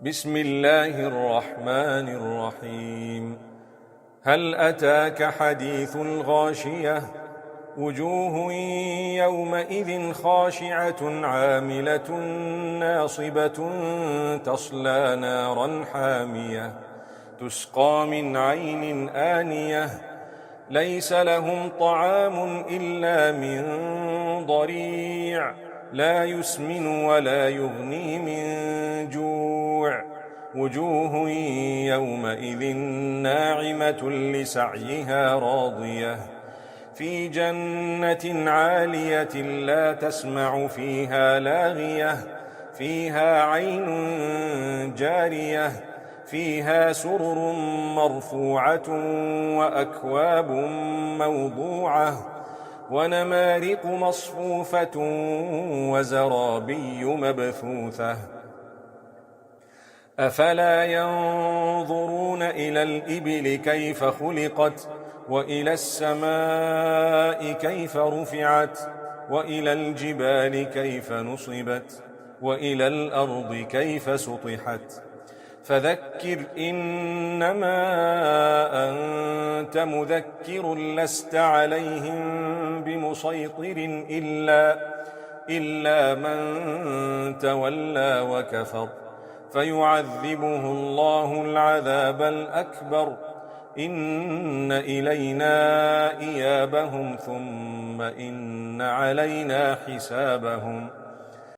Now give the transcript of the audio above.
بسم الله الرحمن الرحيم. هل أتاك حديث الغاشية؟ وجوه يومئذ خاشعة عاملة ناصبة تصلى نارا حامية تسقى من عين آنية ليس لهم طعام إلا من ضريع لا يسمن ولا يغني من جوع. وجوه يومئذ ناعمة لسعيها راضية في جنة عالية لا تسمع فيها لاغية فيها عين جارية فيها سرر مرفوعة وأكواب موضوعة ونمارق مصفوفة وزرابي مبثوثة. أفلا ينظرون إلى الإبل كيف خلقت وإلى السماء كيف رفعت وإلى الجبال كيف نصبت وإلى الأرض كيف سطحت. فذكر إنما أنت مذكر لست عليهم بمسيطر إلا من تولى وكفر فيعذبه الله العذاب الأكبر. إن إلينا إيابهم ثم إن علينا حسابهم.